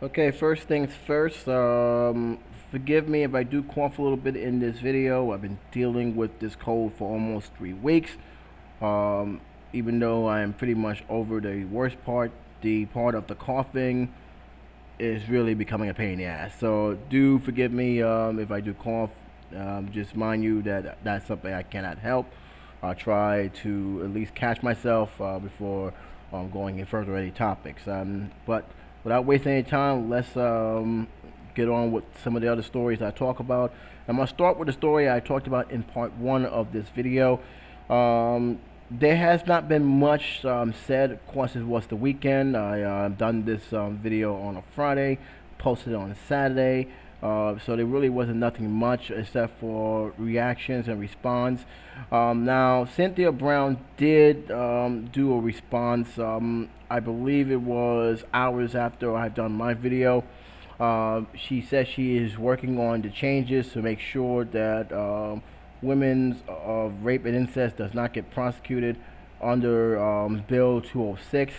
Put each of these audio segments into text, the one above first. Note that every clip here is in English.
Okay, first things first. Forgive me if I do cough a little bit in this video. I've been dealing with this cold for almost 3 weeks. Um, Even though I am pretty much over the worst part, the part of the coughing is really becoming a pain in the ass. So do forgive me if I do cough. Just mind you that that's something I cannot help. I'll try to at least catch myself before going in further any topics. But without wasting any time, let's get on with some of the other stories I talk about. I'm gonna start with the story I talked about in part one of this video. Um, there has not been much said. Of course, it was the weekend. I done this video on a Friday, posted it on a Saturday. So there really wasn't nothing much except for reactions and response. Now, Cynthia Brown did do a response. I believe it was hours after I had done my video. She says she is working on the changes to make sure that women's of rape and incest does not get prosecuted under Bill 206.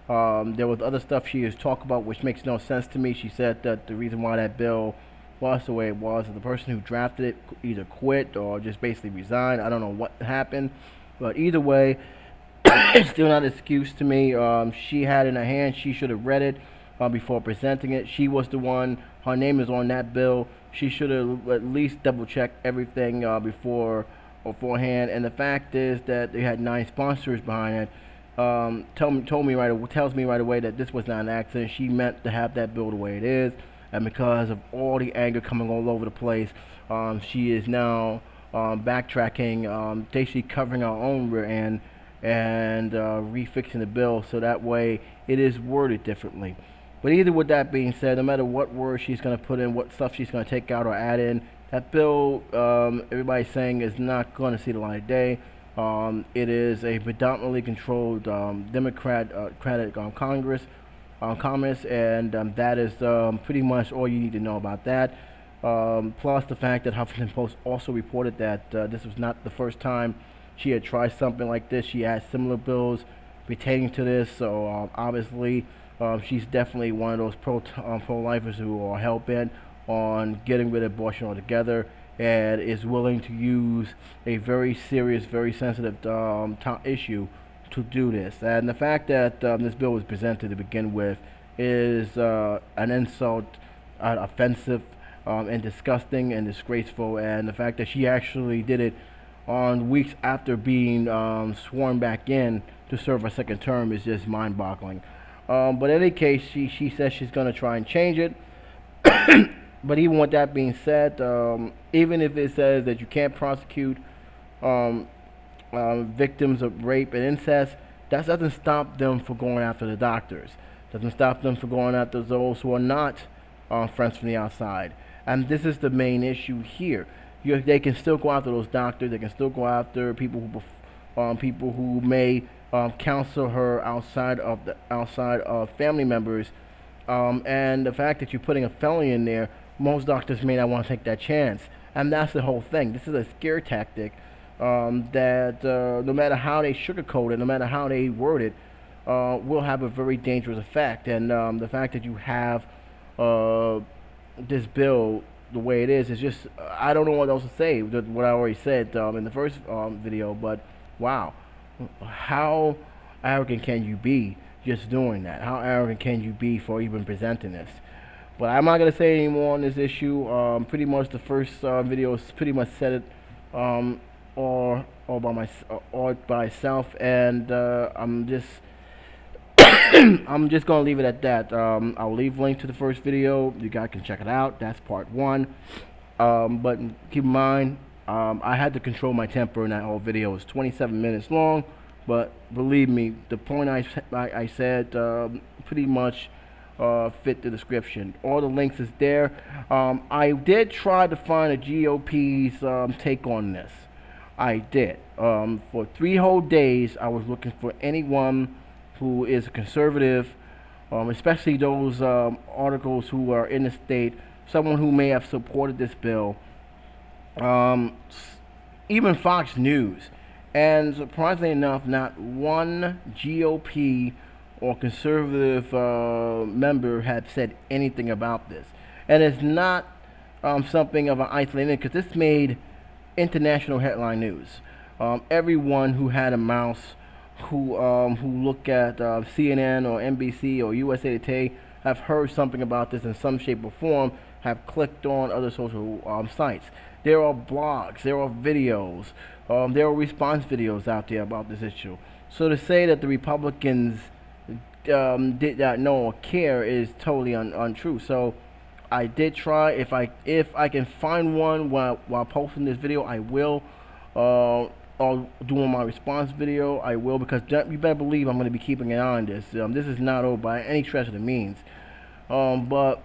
There was other stuff she has talked about which makes no sense to me. She said that the reason why that bill was the way it was is the person who drafted it either quit or just basically resigned. I don't know what happened, but either way, it's still not an excuse to me. She had in her hand, she should have read it before presenting it. She was the one, her name is on that bill. She should have at least double checked everything beforehand. And the fact is that they had 9 sponsors behind it. Tells me right away that this was not an accident. She meant to have that bill the way it is, and because of all the anger coming all over the place, she is now backtracking, basically covering her own rear end and refixing the bill so that way it is worded differently. But either with that being said, no matter what words she's going to put in, what stuff she's going to take out or add in, that bill, everybody's saying, is not going to see the light of day. It is a predominantly controlled Democratic Congress, and that is pretty much all you need to know about that. Plus the fact that Huffington Post also reported that this was not the first time she had tried something like this. She had similar bills pertaining to this, so obviously she's definitely one of those pro-lifers who are hell-bent on getting rid of abortion altogether and is willing to use a very serious, very sensitive issue to do this. And the fact that this bill was presented to begin with is an insult, offensive, and disgusting and disgraceful. And the fact that she actually did it on weeks after being sworn back in to serve a second term is just mind-boggling. But in any case, she says she's going to try and change it. But even with that being said, even if it says that you can't prosecute um, victims of rape and incest, that doesn't stop them from going after the doctors. Doesn't stop them from going after those who are not friends from the outside. And this is the main issue here. They can still go after those doctors. They can still go after people who may counsel her outside of family members. And the fact that you're putting a felony in there, most doctors may not want to take that chance. And that's the whole thing. This is a scare tactic that no matter how they sugarcoat it, no matter how they word it, will have a very dangerous effect. And the fact that you have this bill the way it is just, I don't know what else to say, what I already said in the first video, but wow. How arrogant can you be just doing that? How arrogant can you be for even presenting this? But I'm not going to say any more on this issue. Pretty much the first video pretty much said it all by itself, and I'm just gonna leave it at that. I'll leave a link to the first video. You guys can check it out. That's part one. But keep in mind, I had to control my temper in that whole video. It was 27 minutes long, but believe me, the point I said pretty much fit the description. All the links is there. I did try to find a GOP's take on this. I did. For 3 whole days, I was looking for anyone who is a conservative, especially those articles who are in the state, someone who may have supported this bill, even Fox News. And surprisingly enough, not one GOP or conservative member had said anything about this. And it's not something of an isolated because this made international headline news. Everyone who had a mouse, who look at CNN or NBC or USA Today, have heard something about this in some shape or form, have clicked on other social sites. There are blogs, there are videos, there are response videos out there about this issue. So to say that the Republicans did not know or care is totally untrue. So I did try. If I can find one while posting this video, I will. Or doing my response video, I will, because you better believe I'm going to be keeping an eye on this. This is not over by any stretch of the means. But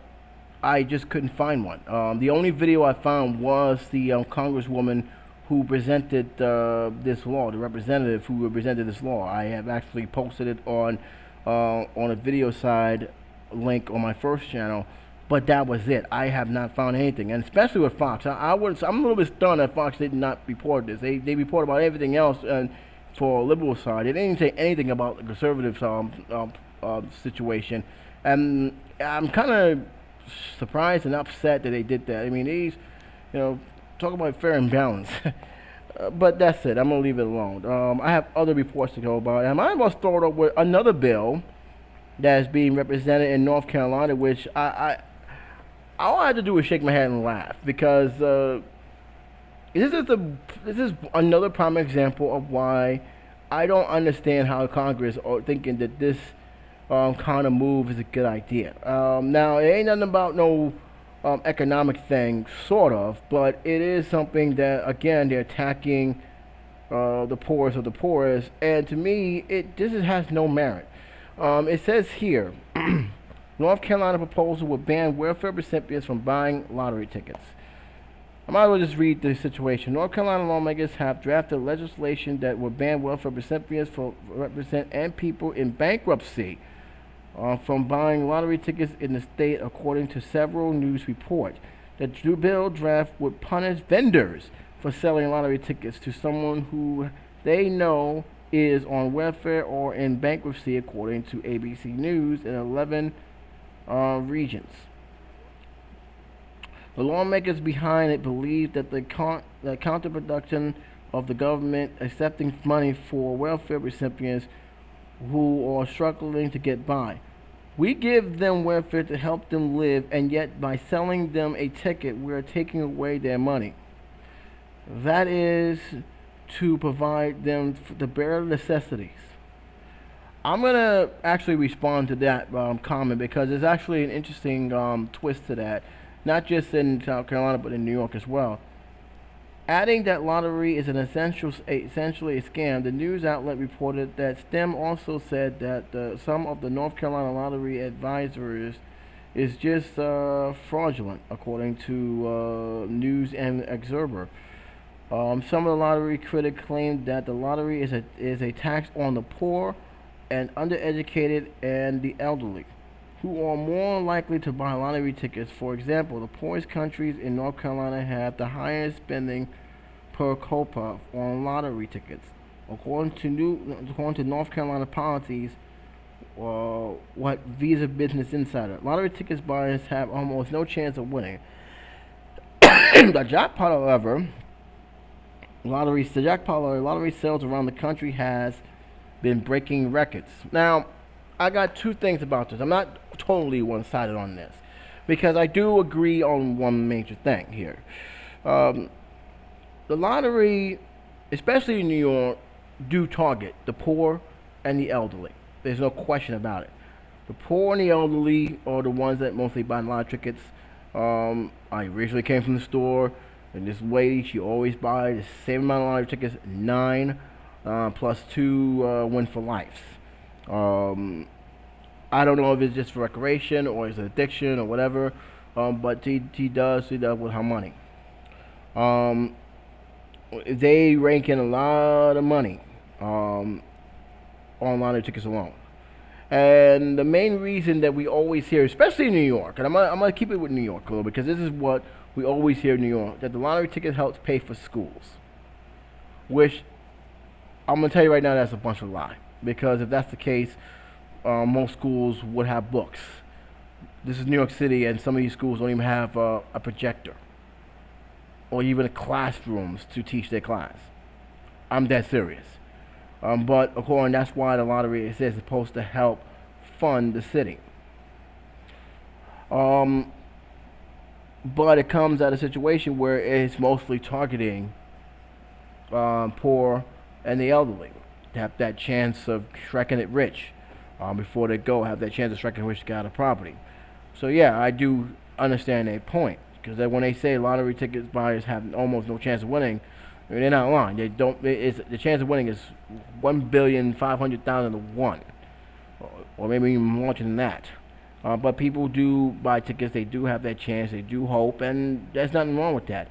I just couldn't find one. The only video I found was the congresswoman who presented this law, the representative who represented this law. I have actually posted it on a video side link on my first channel, but that was it. I have not found anything, and especially with Fox, I'm a little bit stunned that Fox did not report this. They report about everything else, and for liberal side, they didn't say anything about the conservative situation, and I'm kind of surprised and upset that they did that. I mean, talk about fair and balanced. But that's it. I'm gonna leave it alone. I have other reports to go about. I might as well start up with another bill that is being represented in North Carolina, which all I had to do was shake my head and laugh, because this is another prime example of why I don't understand how Congress are thinking that this kind of move is a good idea. Now, it ain't nothing about no economic thing, sort of, but it is something that, again, they're attacking the poorest of the poorest, and to me, this has no merit. It says here, North Carolina proposal would ban welfare recipients from buying lottery tickets. I might as well just read the situation. North Carolina lawmakers have drafted legislation that would ban welfare recipients and people in bankruptcy from buying lottery tickets in the state, according to several news reports. The bill draft would punish vendors for selling lottery tickets to someone who they know is on welfare or in bankruptcy, according to ABC News, in 11 regions. The lawmakers behind it believe that the counterproduction of the government accepting money for welfare recipients who are struggling to get by. We give them welfare to help them live, and yet by selling them a ticket, we're taking away their money. That is to provide them the bare necessities. I'm going to actually respond to that comment, because there's actually an interesting twist to that, not just in South Carolina, but in New York as well. Adding that lottery is essentially a scam, the news outlet reported that STEM also said that some of the North Carolina lottery advisors is just fraudulent, according to News and Observer. Some of the lottery critics claimed that the lottery is a tax on the poor and undereducated and the elderly, who are more likely to buy lottery tickets. For example, the poorest countries in North Carolina have the highest spending per capita on lottery tickets. According to North Carolina policies, what Visa Business Insider, lottery tickets buyers have almost no chance of winning. The jackpot, however, lottery sales around the country has been breaking records. Now, I got two things about this. I'm not totally one-sided on this, because I do agree on one major thing here. The lottery, especially in New York, do target the poor and the elderly. There's no question about it. The poor and the elderly are the ones that mostly buy lottery tickets. I originally came from the store, and this lady, she always buys the same amount of lottery tickets, 9 plus 2 win for life. I don't know if it's just for recreation or it's an addiction or whatever, but she does with her money. They rake in a lot of money on lottery tickets alone. And the main reason that we always hear, especially in New York, and I'm gonna keep it with New York a little, because this is what we always hear in New York, that the lottery ticket helps pay for schools. Which I'm gonna tell you right now, that's a bunch of lie. Because if that's the case, most schools would have books. This is New York City, and some of these schools don't even have a projector or even classrooms to teach their class. I'm dead serious. But according, that's why the lottery, it says, is supposed to help fund the city. But it comes at a situation where it's mostly targeting poor and the elderly to have that chance of striking it rich before they go, have that chance of striking it rich to get out of property. So yeah, I do understand their point, because when they say lottery tickets buyers have almost no chance of winning, I mean, they're not lying. They don't. The chance of winning is 1,500,000 to 1, or maybe even more than that. But people do buy tickets. They do have that chance. They do hope, and there's nothing wrong with that.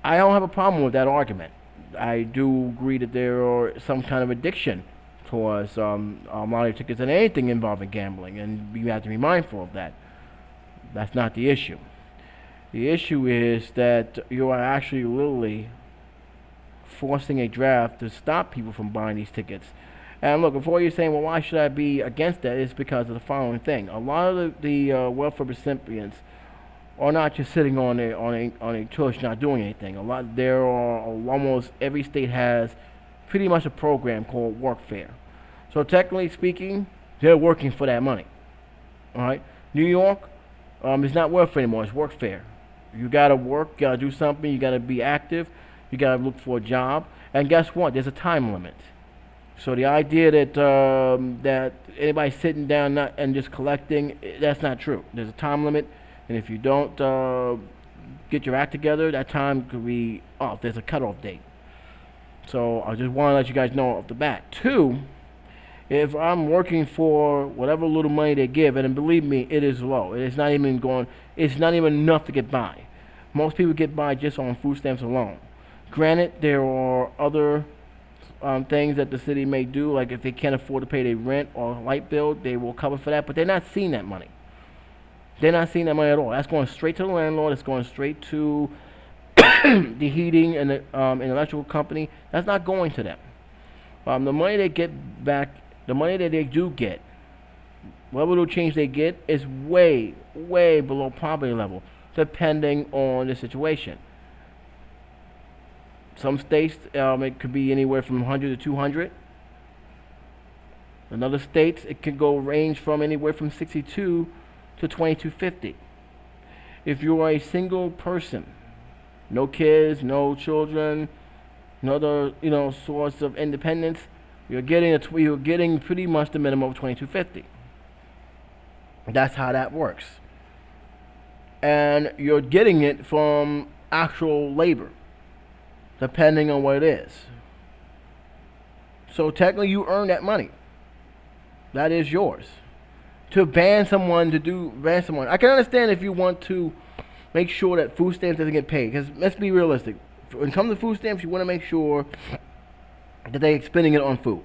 I don't have a problem with that argument. I do agree that there are some kind of addiction towards lottery tickets and anything involving gambling, and you have to be mindful of that. That's not the issue. The issue is that you are actually literally forcing a draft to stop people from buying these tickets. And look, before you're saying, well, why should I be against that? It's because of the following thing. A lot of the welfare recipients are not just sitting on a tush, not doing anything. There are almost every state has pretty much a program called workfare. So technically speaking, they're working for that money. All right, New York, it's not workfare anymore. It's workfare. You gotta work, you gotta do something, you gotta be active, you gotta look for a job, and guess what? There's a time limit. So the idea that that anybody sitting down and just collecting, that's not true. There's a time limit, and if you don't get your act together, that time could be off. There's a cutoff date. So I just want to let you guys know off the bat. Two, if I'm working for whatever little money they give, and believe me, it is low. It's not even enough to get by. Most people get by just on food stamps alone. Granted, there are other things that the city may do, like if they can't afford to pay their rent or light bill, they will cover for that, but they're not seeing that money. They're not seeing that money at all. That's going straight to the landlord. It's going straight to the heating and the electrical company. That's not going to them. The money they get back, the money that they do get, whatever little change they get, is way, way below poverty level, depending on the situation. Some states, it could be anywhere from 100 to 200. In other states, it can range from anywhere from 62 to 2250. If you are a single person, no kids, no children, no other source of independence, you're getting pretty much the minimum of 2250. That's how that works, and you're getting it from actual labor, depending on what it is. So technically, you earn that money. That is yours. To ban someone, I can understand if you want to make sure that food stamps doesn't get paid. Because let's be realistic. When it comes to food stamps, you want to make sure that they're spending it on food.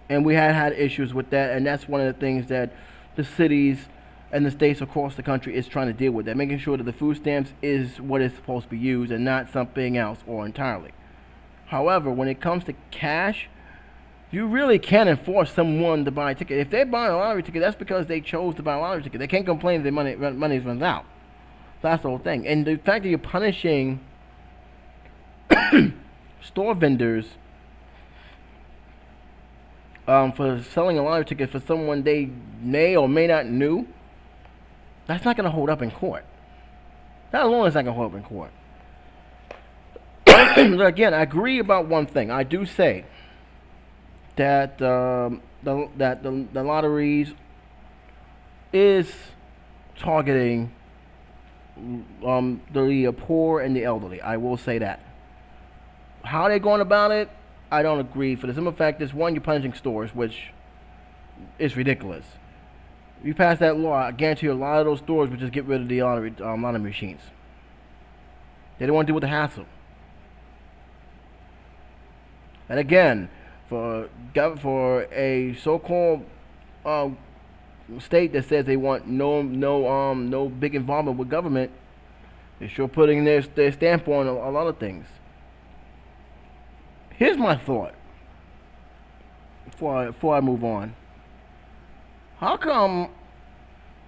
And we had issues with that, and that's one of the things that the cities and the states across the country is trying to deal with. That making sure that the food stamps is what is supposed to be used and not something else or entirely. However, when it comes to cash, you really can't enforce someone to buy a ticket. If they're buying a lottery ticket, that's because they chose to buy a lottery ticket. They can't complain if their money runs out. That's the whole thing. And the fact that you're punishing store vendors for selling a lottery ticket for someone they may or may not knew, that's not going to hold up in court. That alone is not going to hold up in court. Again, I agree about one thing. I do say that the lotteries is targeting the poor and the elderly. I will say that. How they're going about it, I don't agree. For the simple fact is, one, you're punishing stores, which is ridiculous. If you pass that law, I guarantee you a lot of those stores would just get rid of the lottery machines. They don't want to deal with the hassle. And again, for a so-called state that says they want no big involvement with government, they're sure putting their stamp on a lot of things. Here's my thought before I move on. How come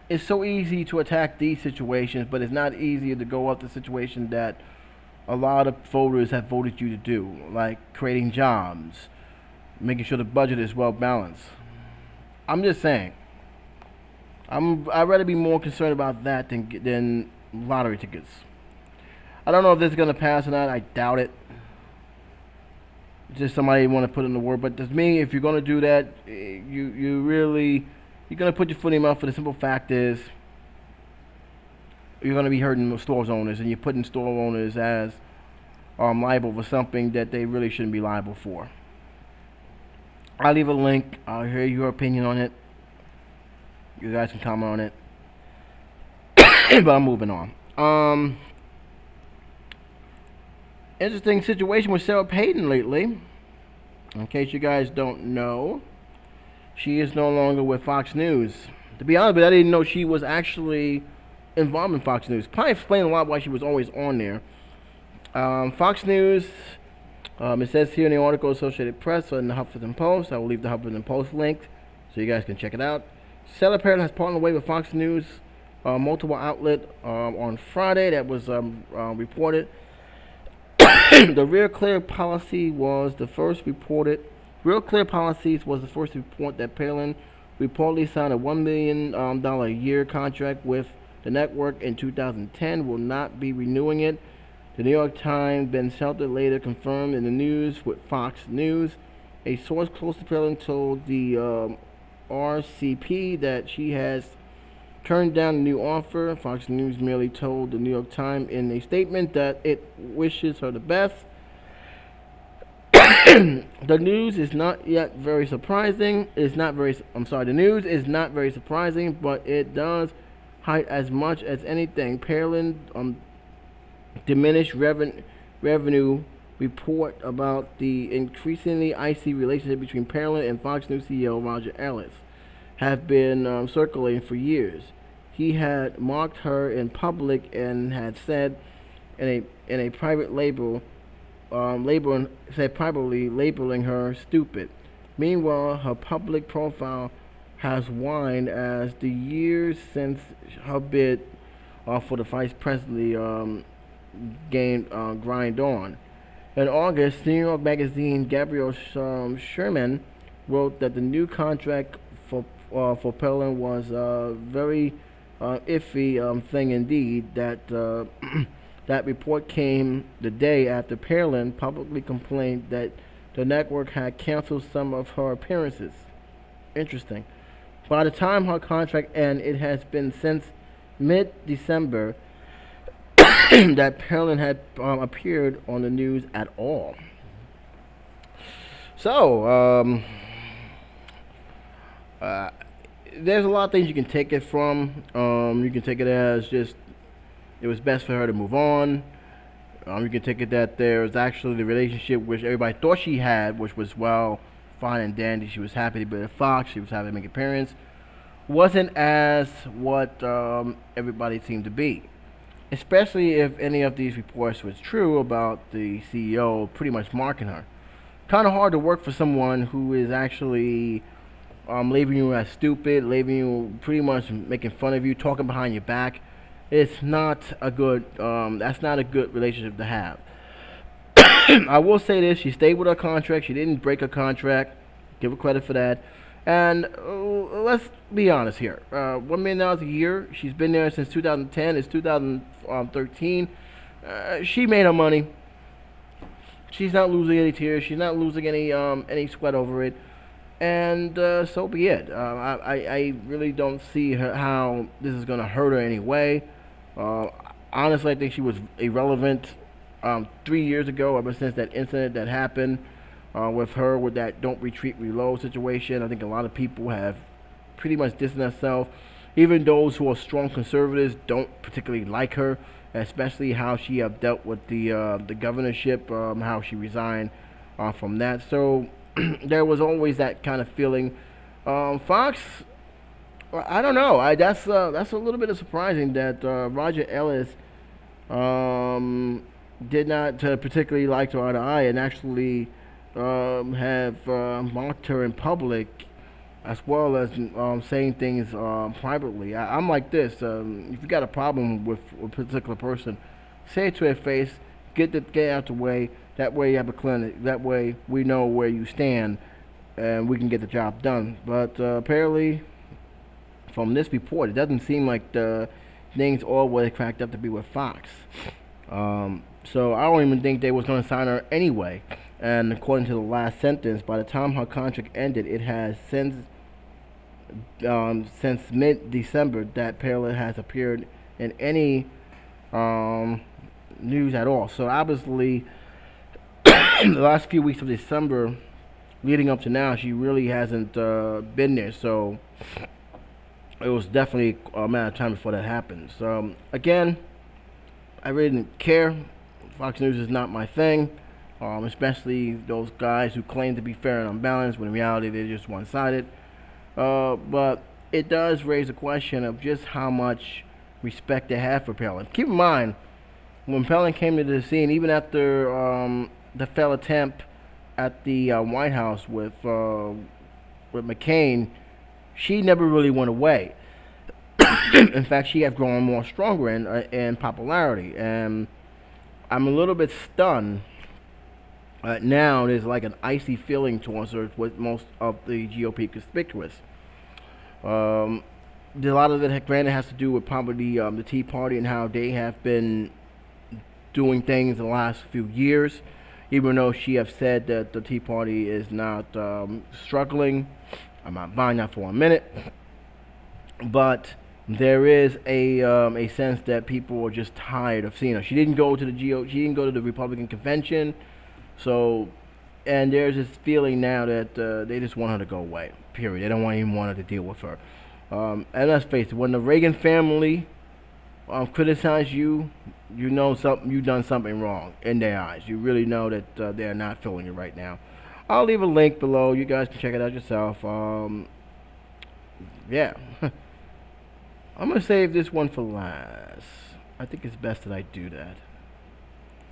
it's so easy to attack these situations, but it's not easier to go up the situation that a lot of voters have voted you to do, like creating jobs, making sure the budget is well balanced? I'm just saying. I'd rather be more concerned about that than lottery tickets. I don't know if this is gonna pass or not. I doubt it. Just somebody want to put in the word, but to me, if you're gonna do that, you really you're gonna put your foot in your mouth. For the simple fact is, you're gonna be hurting the stores owners, and you're putting store owners as liable for something that they really shouldn't be liable for. I'll leave a link. I'll hear your opinion on it. You guys can comment on it. But I'm moving on. Interesting situation with Sarah Payton lately. In case you guys don't know, she is no longer with Fox News. To be honest with you, I didn't know she was actually involved in Fox News. Probably explain a lot why she was always on there. Fox News, it says here in the article, Associated Press and the Huffington Post. I will leave the Huffington Post link so you guys can check it out. Sarah Payton has partnered away with Fox News, multiple outlet on Friday. That was reported. The Real Clear policy was the first reported. Real Clear Policies was the first report that Palin reportedly signed a $1 million a year contract with the network in 2010. Will not be renewing it. The New York Times, Ben Shelter, later confirmed in the news with Fox News. A source close to Palin told the RCP that she has turned down the new offer. Fox News merely told the New York Times in a statement that it wishes her the best. The news is not yet very surprising. The news is not very surprising, but it does hide as much as anything. Palin diminished revenue report about the increasingly icy relationship between Palin and Fox News CEO Roger Ellis have been circulating for years. He had mocked her in public and had said in a private privately labeling her stupid. Meanwhile, her public profile has waned as the years since her bid for the vice presidency grind on. In August, New York Magazine Gabrielle Sherman wrote that the new contract for Palin was a very iffy thing indeed. That that report came the day after Palin publicly complained that the network had canceled some of her appearances. Interesting. By the time her contract ended, it has been since mid-December that Palin had appeared on the news at all. So, there's a lot of things you can take it from. You can take it as just it was best for her to move on. You can take it that there's actually the relationship which everybody thought she had, which was well, fine and dandy. She was happy to be at Fox. She was happy to make appearance. Wasn't as what everybody seemed to be. Especially if any of these reports was true about the CEO pretty much marking her. Kind of hard to work for someone who is actually labeling you as stupid, labeling you pretty much making fun of you, talking behind your back. It's not a good. That's not a good relationship to have. I will say this: she stayed with her contract. She didn't break her contract. Give her credit for that. And let's be honest here. $1 million a year. She's been there since 2010. It's 2013. She made her money. She's not losing any tears. She's not losing any sweat over it. And so be it. I really don't see how this is going to hurt her anyway. Honestly, I think she was irrelevant 3 years ago, ever since that incident that happened with her with that don't retreat, reload situation. I think a lot of people have pretty much distanced themselves. Even those who are strong conservatives don't particularly like her, especially how she dealt with the governorship, how she resigned from that. So there was always that kind of feeling. Fox, I don't know. That's a little bit of surprising that Roger Ellis did not particularly like her eye to eye and actually have mocked her in public as well as saying things privately. I'm like this. If you got a problem with a particular person, say it to their face. Get out the way. That way you have a clinic. That way we know where you stand, and we can get the job done. But apparently, from this report, it doesn't seem like the things all were cracked up to be with Fox. So I don't even think they was going to sign her anyway. And according to the last sentence, by the time her contract ended, it has since mid-December that Palin has appeared in any news at all. So obviously, the last few weeks of December, leading up to now, she really hasn't been there. So it was definitely a matter of time before that happened. So again, I really didn't care. Fox News is not my thing, especially those guys who claim to be fair and unbalanced when in reality they're just one-sided. But it does raise a question of just how much respect they have for Palin. Keep in mind, when Palin came to the scene, even after the failed attempt at the White House with McCain, she never really went away. In fact, she has grown more stronger in popularity, and I'm a little bit stunned. Now there's like an icy feeling towards her with most of the GOP conspicuous. A lot of it, granted, has to do with probably the Tea Party and how they have been doing things in the last few years. Even though she has said that the Tea Party is not struggling, I'm not buying that for a minute. But there is a sense that people are just tired of seeing her. She didn't go to she didn't go to the Republican convention, so, and there's this feeling now that they just want her to go away. Period. They don't even want her to deal with her. And let's face it, when the Reagan family criticize you, you know you've done something wrong in their eyes. You really know that they're not feeling it right now. I'll leave a link below. You guys can check it out yourself. Yeah. I'm going to save this one for last. I think it's best that I do that.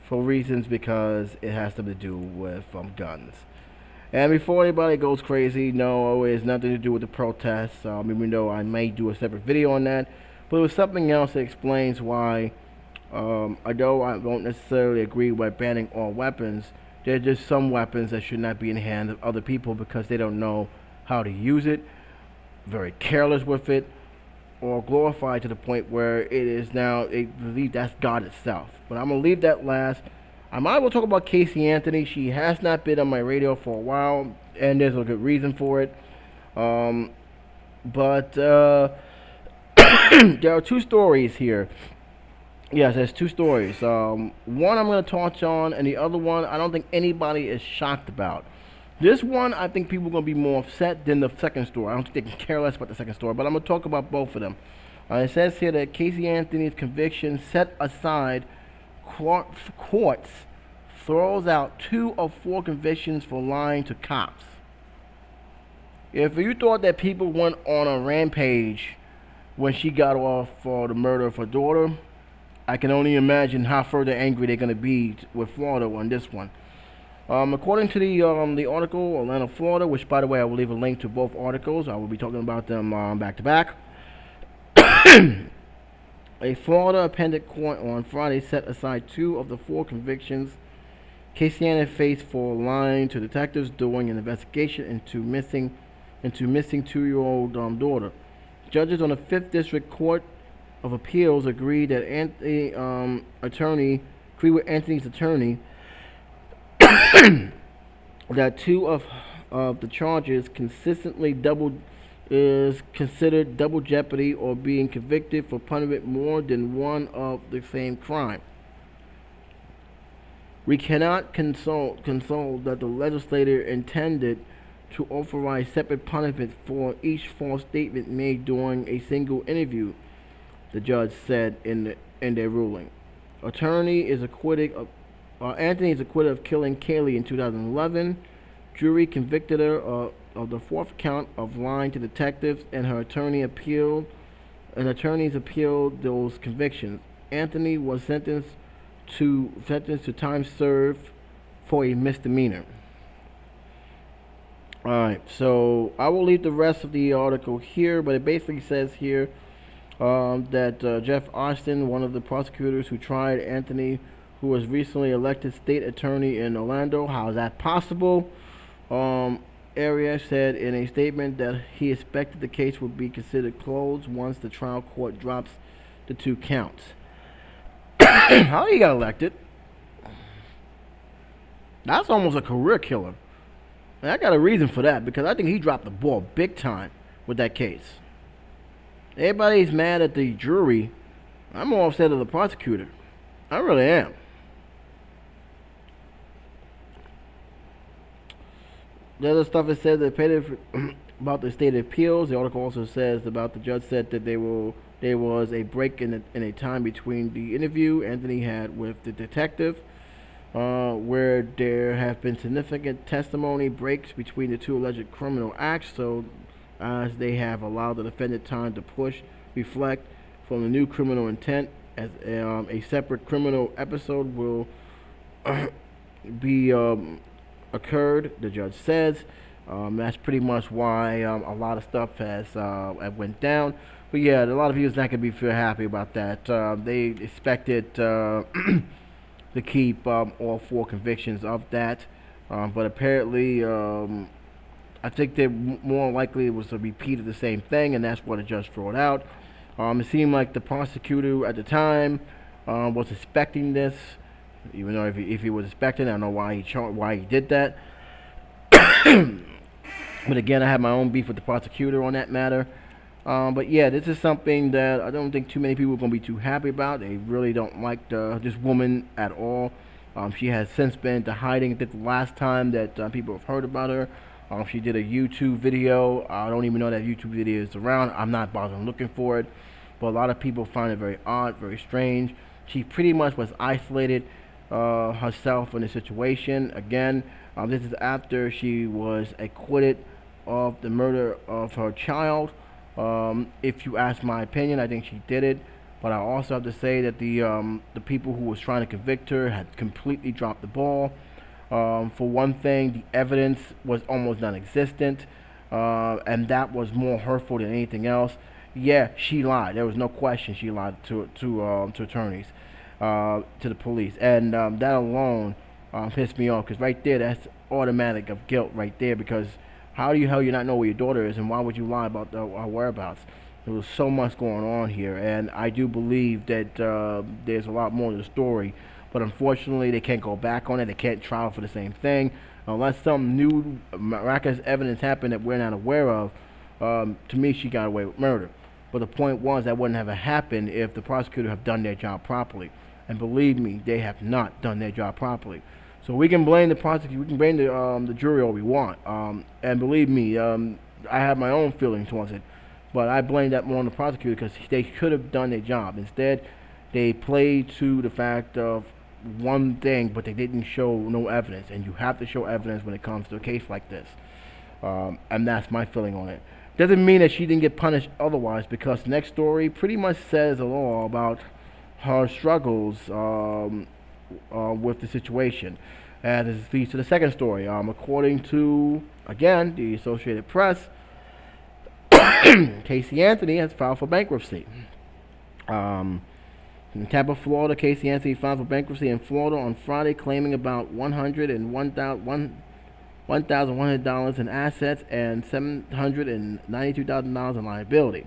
For reasons because it has something to do with guns. And before anybody goes crazy, no, it has nothing to do with the protests. Even though I may do a separate video on that. But it was something else that explains why, although I don't necessarily agree with banning all weapons, there are just some weapons that should not be in the hands of other people because they don't know how to use it, very careless with it, or glorified to the point where it is now, they believe that's God itself. But I'm going to leave that last. I might as well talk about Casey Anthony. She has not been on my radio for a while, and there's a good reason for it. But there are two stories here. Yes, there's two stories. One I'm going to touch on, and the other one I don't think anybody is shocked about. This one, I think people are going to be more upset than the second story. I don't think they can care less about the second story, but I'm going to talk about both of them. It says here that Casey Anthony's conviction set aside, courts throws out 2 of 4 convictions for lying to cops. If you thought that people went on a rampage when she got off for the murder of her daughter, I can only imagine how further angry they're going to be with Florida on this one. According to the article, Atlanta, Florida, which, by the way, I will leave a link to both articles. I will be talking about them back to back. A Florida appellate court on Friday set aside 2 of the 4 convictions Casey Anthony faced for lying to detectives during an investigation into missing 2-year-old daughter. Judges on the 5th District Court of Appeals agreed with Anthony's attorney that 2 of the charges is considered double jeopardy or being convicted for punishment more than one of the same crime. We cannot console that the legislature intended to authorize separate punishment for each false statement made during a single interview, the judge said in their ruling. Anthony is acquitted of killing Kaylee in 2011. Jury convicted her of the 4th count of lying to detectives, and her attorneys appealed those convictions. Anthony was sentenced to time served for a misdemeanor. All right, so I will leave the rest of the article here, but it basically says here that Jeff Austin, one of the prosecutors who tried Anthony, who was recently elected state attorney in Orlando, how is that possible? Um, Area said in a statement that he expected the case would be considered closed once the trial court drops the 2 counts. How he got elected? That's almost a career killer. And I got a reason for that because I think he dropped the ball big time with that case. Everybody's mad at the jury. I'm more upset at the prosecutor. I really am. The other stuff it says that about the state appeals. The article also says about the judge said that there was a break in a time between the interview Anthony had with the detective, where there have been significant testimony breaks between the two alleged criminal acts, so as they have allowed the defendant time to reflect from the new criminal intent, as a separate criminal episode will be occurred, the judge says. That's pretty much why a lot of stuff has went down. But yeah, a lot of people not gonna be feel happy about that. They expected to keep all 4 convictions of that, but apparently, I think they more likely it was a repeat of the same thing, and that's what the judge threw out. It seemed like the prosecutor at the time was expecting this, even though if he was expecting, I don't know why he did that. But again, I have my own beef with the prosecutor on that matter. But yeah, this is something that I don't think too many people are going to be too happy about. They really don't like this woman at all. She has since been into hiding. I think the last time that people have heard about her, she did a YouTube video. I don't even know that YouTube video is around. I'm not bothering looking for it. But a lot of people find it very odd, very strange. She pretty much was isolated herself in the situation. Again, this is after she was acquitted of the murder of her child. If you ask my opinion, I think she did it. But I also have to say that the people who was trying to convict her had completely dropped the ball. For one thing, the evidence was almost non-existent, and that was more hurtful than anything else. Yeah, she lied. There was no question she lied to attorneys, to the police, and that alone pissed me off because right there, that's automatic of guilt right there. Because how do you hell you not know where your daughter is, and why would you lie about her whereabouts? There was so much going on here, and I do believe that there's a lot more to the story. But unfortunately, they can't go back on it. They can't trial for the same thing unless some new miraculous evidence happened that we're not aware of. To me, she got away with murder. But the point was that wouldn't have happened if the prosecutor have done their job properly. And believe me, they have not done their job properly. So we can blame the prosecutor, we can blame the jury all we want. And believe me, I have my own feelings towards it. But I blame that more on the prosecutor because they should have done their job. Instead, they played to the fact of one thing, but they didn't show no evidence. And you have to show evidence when it comes to a case like this. And that's my feeling on it. Doesn't mean that she didn't get punished otherwise, because the next story pretty much says a lot about her struggles with the situation. And this leads to the second story. According to, again, the Associated Press, Casey Anthony has filed for bankruptcy. In Tampa, Florida, Casey Anthony filed for bankruptcy in Florida on Friday, claiming about $1,100 in assets and $792,000 in liability.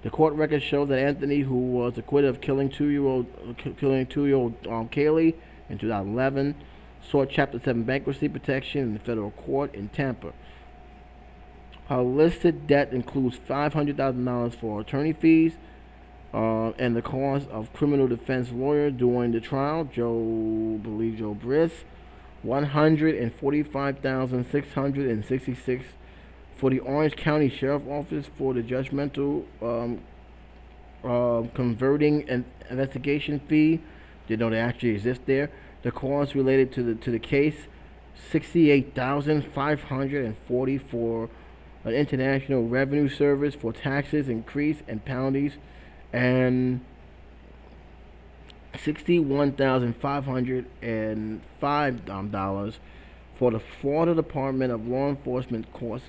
The court records show that Anthony, who was acquitted of killing two-year-old Kaylee in 2011, sought Chapter 7 bankruptcy protection in the federal court in Tampa. Her listed debt includes $500,000 for attorney fees and the cost of criminal defense lawyer during the trial, Joe Briss, $145,666 for the Orange County Sheriff's Office for the judgmental converting and investigation fee. Didn't know they actually exist there. The costs related to the case, $68,540 for an international revenue service for taxes, increase, and penalties, and $61,505 for the Florida Department of Law Enforcement course.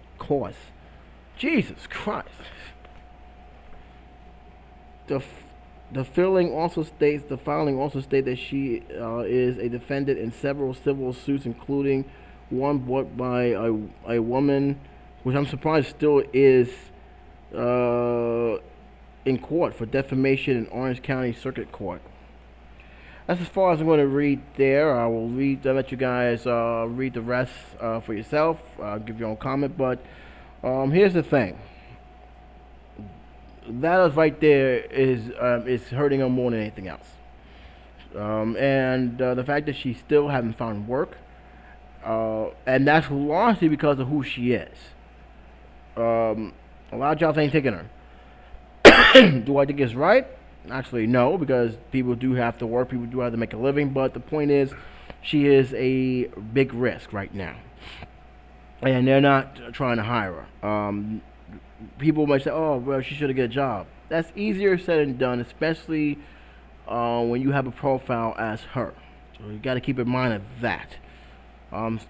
Jesus Christ. The the filing also states that she is a defendant in several civil suits, including one brought by a woman, which I'm surprised still is uh, in court for defamation in Orange County Circuit Court. That's as far as I'm going to read there. I will let you guys read the rest for yourself. Give your own comment. But here's the thing. That is right there is hurting her more than anything else. And the fact that she still hasn't found work, and that's largely because of who she is. A lot of jobs ain't taking her. Do I think it's right? Actually, no, because people do have to work, people do have to make a living. But the point is, she is a big risk right now, and they're not trying to hire her. People might say, "Oh, well, she should have got a job." That's easier said than done, especially when you have a profile as her. So you got to keep in mind of that.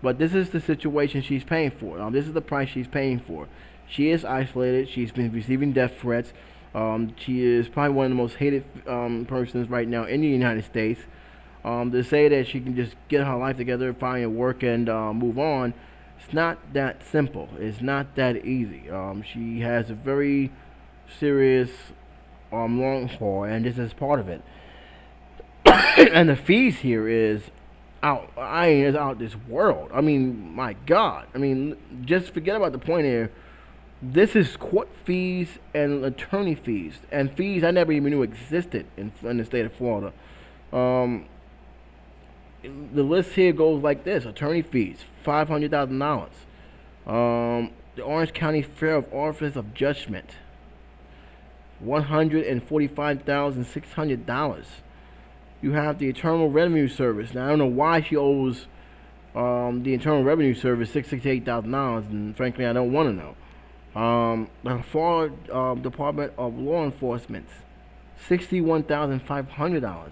But this is the situation she's paying for. This is the price she's paying for. She is isolated. She's been receiving death threats. She is probably one of the most hated persons right now in the United States. To say that she can just get her life together, find a work, and move on, it's not that simple. It's not that easy. She has a very serious long haul, and this is part of it. And the fees here is out. Is out this world. I mean, my God. I mean, just forget about the point here. This is court fees and attorney fees, and fees I never even knew existed in the state of Florida. The list here goes like this: attorney fees, $500,000. The Orange County Fair of Office of Judgment, $145,600. You have the Internal Revenue Service. Now I don't know why she owes the Internal Revenue Service $68,000, and frankly I don't want to know. The Florida Department of Law Enforcement, $61,500.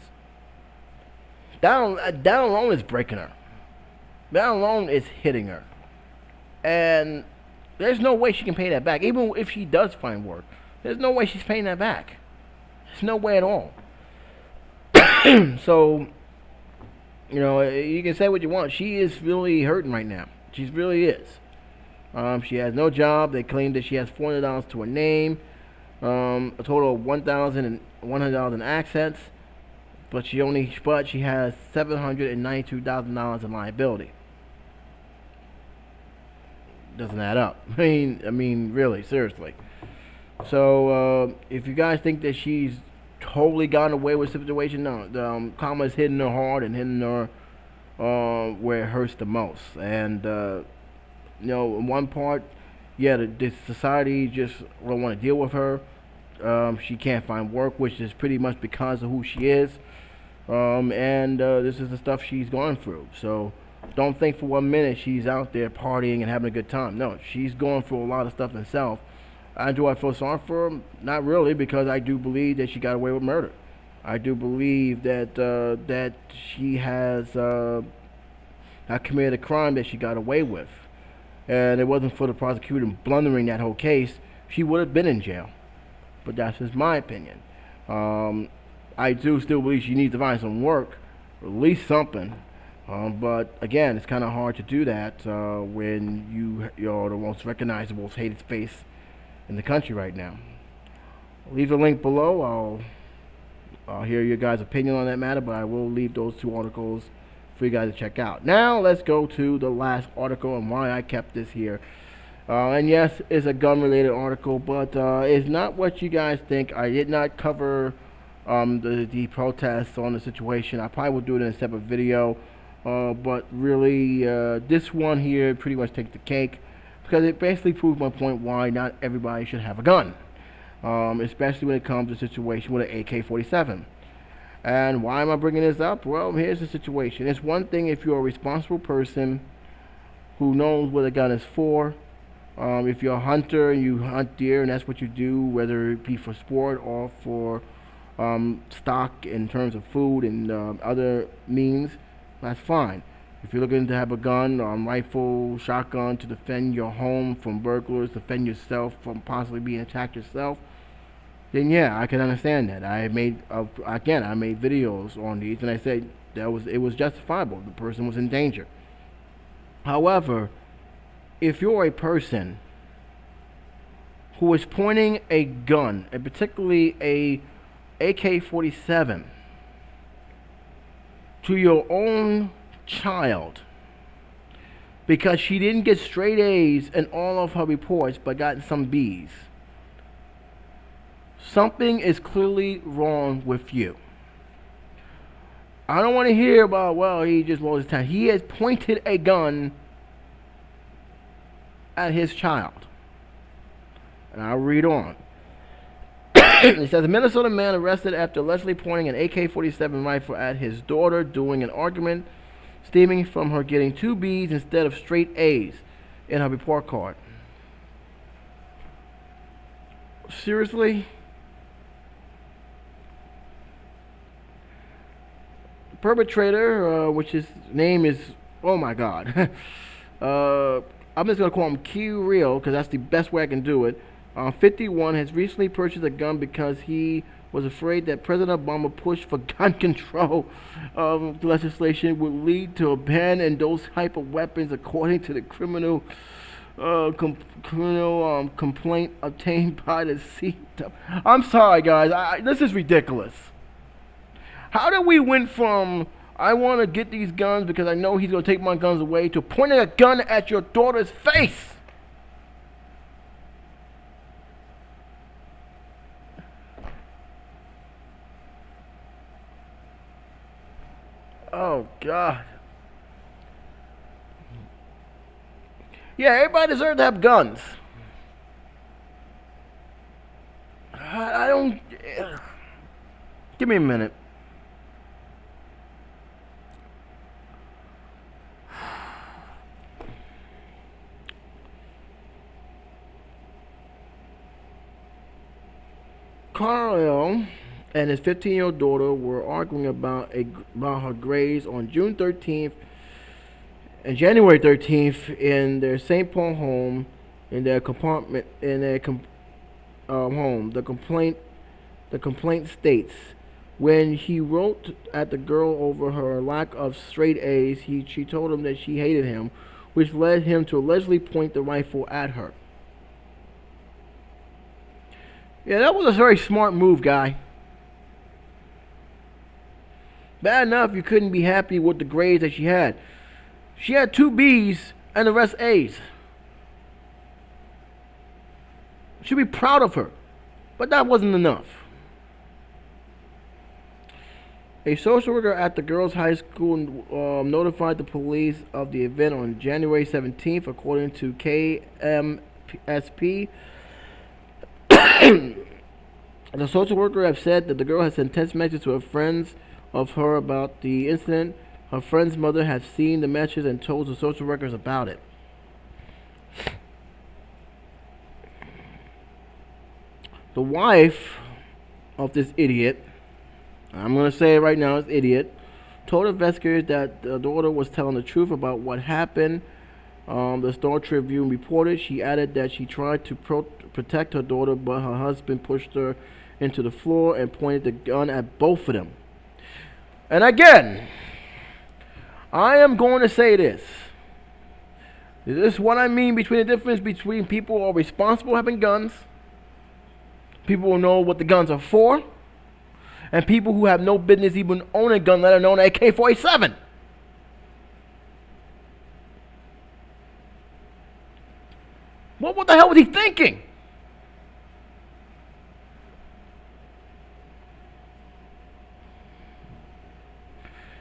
That alone is breaking her. That alone is hitting her. And there's no way she can pay that back. Even if she does find work, there's no way she's paying that back. There's no way at all. So, you can say what you want. She is really hurting right now. She really is. She has no job. They claim that she has $400 to her name, a total of $1,100 in assets, but she has $792,000 in liability. Doesn't add up. I mean, really, seriously. So if you guys think that she's totally gotten away with the situation, no. The karma is hitting her hard and hitting her where it hurts the most. And in one part, the society just don't want to deal with her. She can't find work, which is pretty much because of who she is. And this is the stuff she's going through. So don't think for 1 minute she's out there partying and having a good time. No, she's going through a lot of stuff herself. Do I feel sorry for her? Not really, because I do believe that she got away with murder. I do believe that she has committed a crime that she got away with. And it wasn't for the prosecutor blundering that whole case, she would have been in jail. But that's just my opinion. I do still believe she needs to find some work, or at least something. But again, it's kind of hard to do that when you're the most recognizable, hated face in the country right now. I'll leave a link below. I'll hear your guys' opinion on that matter, but I will leave those two articles for you guys to check out. Now let's go to the last article and why I kept this here. And yes, it's a gun-related article, but it's not what you guys think. I did not cover the protests on the situation. I probably will do it in a separate video. But really, this one here pretty much takes the cake, because it basically proves my point why not everybody should have a gun, especially when it comes to a situation with an AK-47. And why am I bringing this up? Well, here's the situation. It's one thing if you're a responsible person who knows what a gun is for. If you're a hunter and you hunt deer and that's what you do, whether it be for sport or for stock in terms of food and other means, that's fine. If you're looking to have a gun, rifle, shotgun to defend your home from burglars, defend yourself from possibly being attacked yourself, then yeah, I can understand that. I made I made videos on these, and I said it was justifiable. The person was in danger. However, if you're a person who is pointing a gun, and particularly a AK-47, to your own child because she didn't get straight A's in all of her reports but got some B's, something is clearly wrong with you. I don't want to hear about, well, he just lost his time. He has pointed a gun at his child. And I'll read on. It says, a Minnesota man arrested after allegedly pointing an AK-47 rifle at his daughter during an argument stemming from her getting 2 B's instead of straight A's in her report card. Seriously? The perpetrator, which his name is, oh my God. I'm just going to call him Q Real because that's the best way I can do it. 51 has recently purchased a gun because he was afraid that President Obama push for gun control legislation would lead to a ban in those type of weapons, according to the criminal complaint obtained by the C. I'm sorry, guys. This is ridiculous. How do we went from I want to get these guns because I know he's going to take my guns away to pointing a gun at your daughter's face? Oh, God. Yeah, everybody deserves to have guns. I don't... Give me a minute. Carl and his 15-year-old daughter were arguing about her grades on June 13th and January 13th in their St. Paul home in their compartment in their home. The complaint states when he wrote at the girl over her lack of straight A's, she told him that she hated him, which led him to allegedly point the rifle at her. Yeah, that was a very smart move, guy. Bad enough you couldn't be happy with the grades that she had. She had 2 B's and the rest A's. You should be proud of her. But that wasn't enough. A social worker at the girls' high school notified the police of the event on January 17th, according to KMSP. The social worker have said that the girl has sent text messages to her friends of her about the incident. Her friend's mother has seen the messages and told the social workers about it. The wife of this idiot, I'm going to say it right now, this idiot, told investigators that the daughter was telling the truth about what happened. The Star Tribune reported. She added that she tried to protect her daughter, but her husband pushed her into the floor and pointed the gun at both of them. And again, I am going to say this. This is what I mean between the difference between people who are responsible having guns, people who know what the guns are for, and people who have no business even owning a gun, let alone an AK-47. What the hell was he thinking?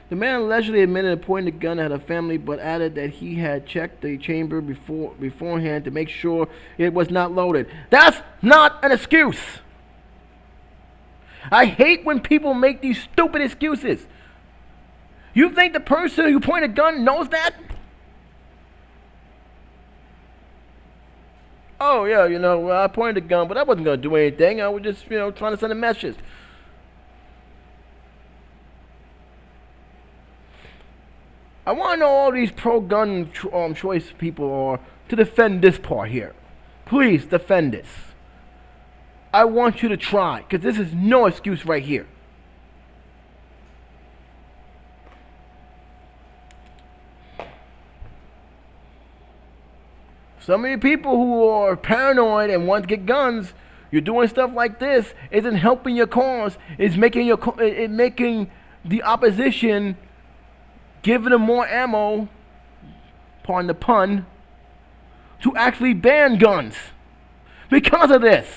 The man allegedly admitted to pointing the gun at her family, but added that he had checked the chamber beforehand to make sure it was not loaded. That's not an excuse. I hate when people make these stupid excuses. You think the person who pointed a gun knows that? Oh, yeah, well, I pointed a gun, but I wasn't going to do anything. I was just, trying to send a message. I want to know all these pro-gun choice people are to defend this part here. Please defend this. I want you to try, because this is no excuse right here. So many people who are paranoid and want to get guns, you're doing stuff like this, isn't helping your cause. It's making making the opposition, giving them more ammo, pardon the pun, to actually ban guns because of this.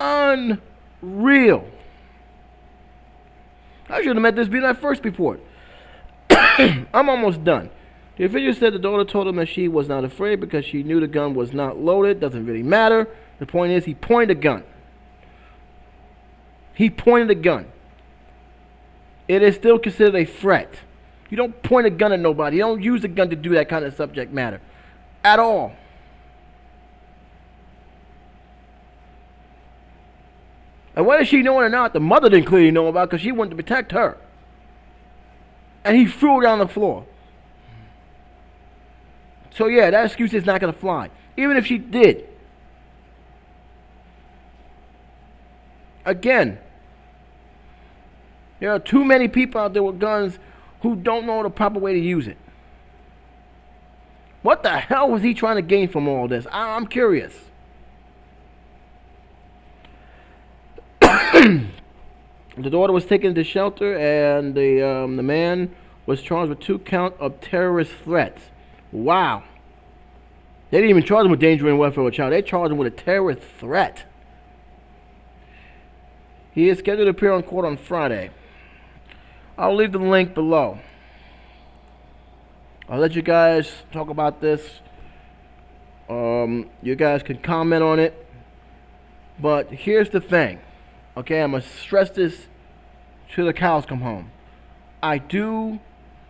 Unreal. I should have met this being my first report. I'm almost done. The official said the daughter told him that she was not afraid because she knew the gun was not loaded. Doesn't really matter. The point is, he pointed a gun. He pointed a gun. It is still considered a threat. You don't point a gun at nobody. You don't use a gun to do that kind of subject matter. At all. And whether she knew it or not, the mother didn't clearly know about because she wanted to protect her. And he threw her down the floor. So yeah, that excuse is not going to fly. Even if she did. Again, there are too many people out there with guns who don't know the proper way to use it. What the hell was he trying to gain from all this? I'm curious. The daughter was taken to shelter, and the man was charged with 2 counts of terrorist threats. Wow. They didn't even charge him with endangering welfare of a child. They charged him with a terrorist threat. He is scheduled to appear on court on Friday. I'll leave the link below. I'll let you guys talk about this. You guys can comment on it. But here's the thing. Okay, I'm going to stress this till the cows come home. I do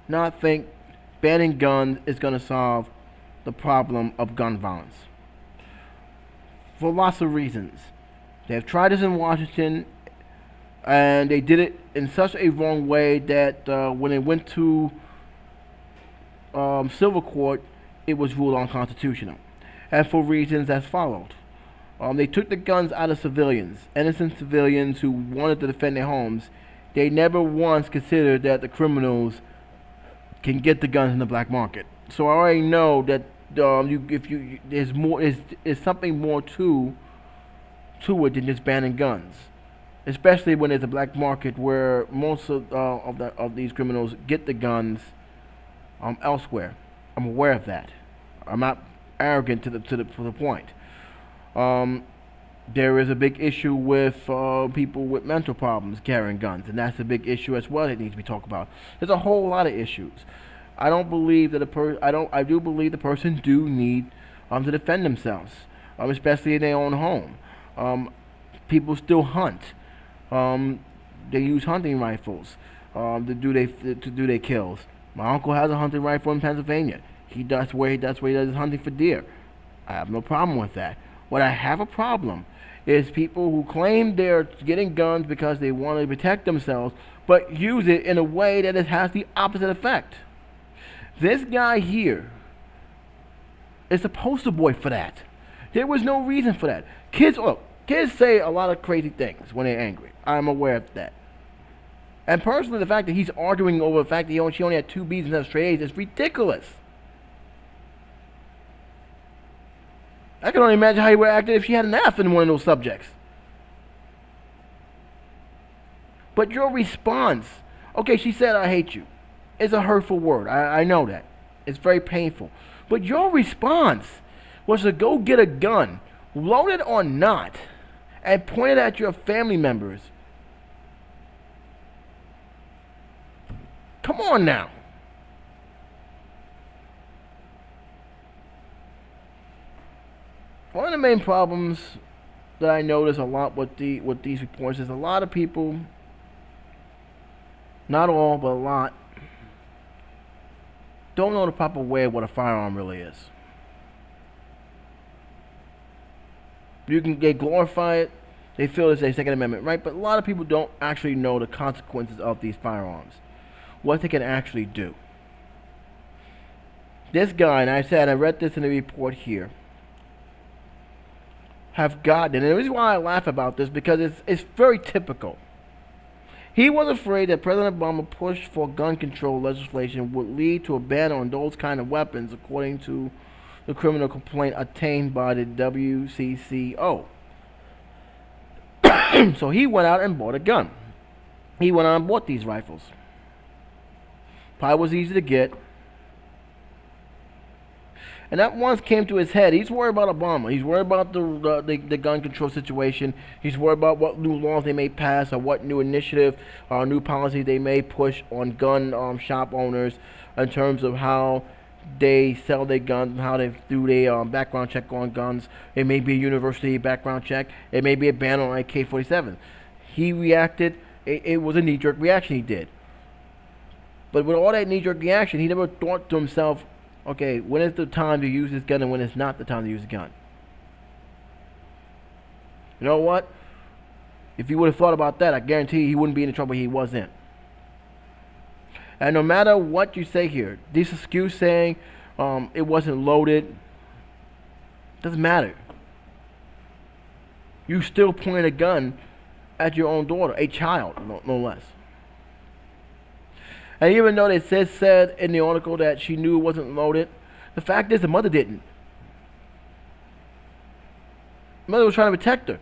not think banning guns is going to solve the problem of gun violence. For lots of reasons. They've tried this in Washington, and they did it in such a wrong way that when it went to civil court, it was ruled unconstitutional. And for reasons as followed. They took the guns out of civilians, innocent civilians who wanted to defend their homes. They never once considered that the criminals can get the guns in the black market. So I already know that there's something more to it than just banning guns, especially when there's a black market where most of these criminals get the guns elsewhere. I'm aware of that. I'm not arrogant to the point. There is a big issue with people with mental problems carrying guns, and that's a big issue as well that needs to be talked about. There's a whole lot of issues. I don't believe that I do believe the person do need to defend themselves, especially in their own home. People still hunt. They use hunting rifles to do their kills. My uncle has a hunting rifle in Pennsylvania. That's where he does his hunting for deer. I have no problem with that. What I have a problem is people who claim they're getting guns because they want to protect themselves, but use it in a way that it has the opposite effect. This guy here is the poster boy for that. There was no reason for that. Kids say a lot of crazy things when they're angry. I'm aware of that. And personally, the fact that he's arguing over the fact that she only had 2 B's instead of straight A's is ridiculous. I can only imagine how he would have acted if she had an F in one of those subjects. But your response, okay, she said, "I hate you." It's a hurtful word. I know that. It's very painful. But your response was to go get a gun, loaded or not, and point it at your family members. Come on now. One of the main problems that I notice a lot with these reports is a lot of people, not all, but a lot, don't know the proper way of what a firearm really is. They glorify it, They feel it's a Second Amendment right, but a lot of people don't actually know the consequences of these firearms, what they can actually do. This guy, and I read this in the report here, have gotten, and the reason why I laugh about this because it's very typical. He was afraid that President Obama push for gun control legislation would lead to a ban on those kind of weapons, according to the criminal complaint obtained by the WCCO. So he went out and bought a gun. He went out and bought these rifles. Probably was easy to get. And that once came to his head. He's worried about Obama. He's worried about the gun control situation. He's worried about what new laws they may pass or what new initiative or new policy they may push on gun shop owners in terms of how they sell their guns, how they do their background check on guns. It may be a university background check. It may be a ban on AK-47. He reacted. It was a knee-jerk reaction he did. But with all that knee-jerk reaction, he never thought to himself, okay, when is the time to use this gun and when is not the time to use the gun? You know what? If he would have thought about that, I guarantee he wouldn't be in the trouble he was in. And no matter what you say here, this excuse saying it wasn't loaded, doesn't matter. You still pointed a gun at your own daughter, a child, no less. And even though it said in the article that she knew it wasn't loaded, the fact is the mother didn't. The mother was trying to protect her.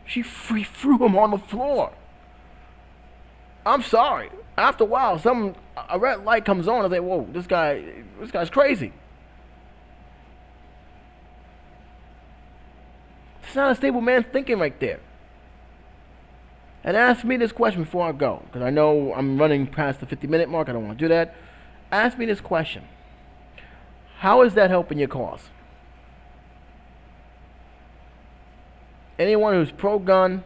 She threw him on the floor. I'm sorry. After a while, a red light comes on. I say, "Whoa, this guy's crazy." It's not a stable man thinking right there. And ask me this question before I go, because I know I'm running past the 50-minute mark. I don't want to do that. Ask me this question. How is that helping your cause? Anyone who's pro-gun,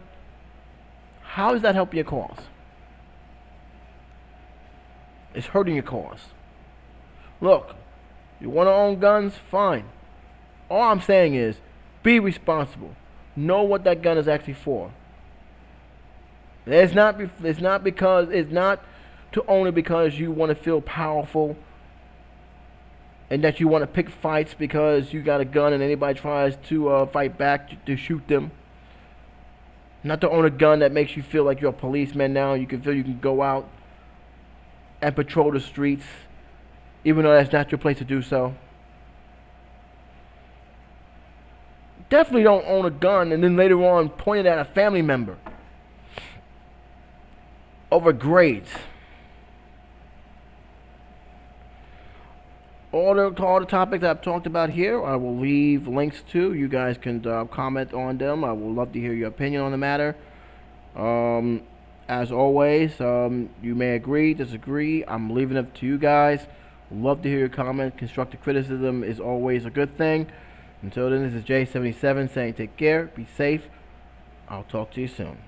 how is that helping your cause? It's hurting your cause. Look, you want to own guns? Fine. All I'm saying is, be responsible. Know what that gun is actually for. It's not to own it because you want to feel powerful and that you want to pick fights because you got a gun and anybody tries to fight back to shoot them. Not to own a gun that makes you feel like you're a policeman now. You can feel you can go out and patrol the streets even though that's not your place to do so. Definitely don't own a gun and then later on point it at a family member over grades. All the topics I've talked about here, I will leave links to. You guys can comment on them. I would love to hear your opinion on the matter. As always, you may agree, disagree. I'm leaving it to you guys. Love to hear your comment. Constructive criticism is always a good thing. Until then, this is J77 saying take care, be safe. I'll talk to you soon.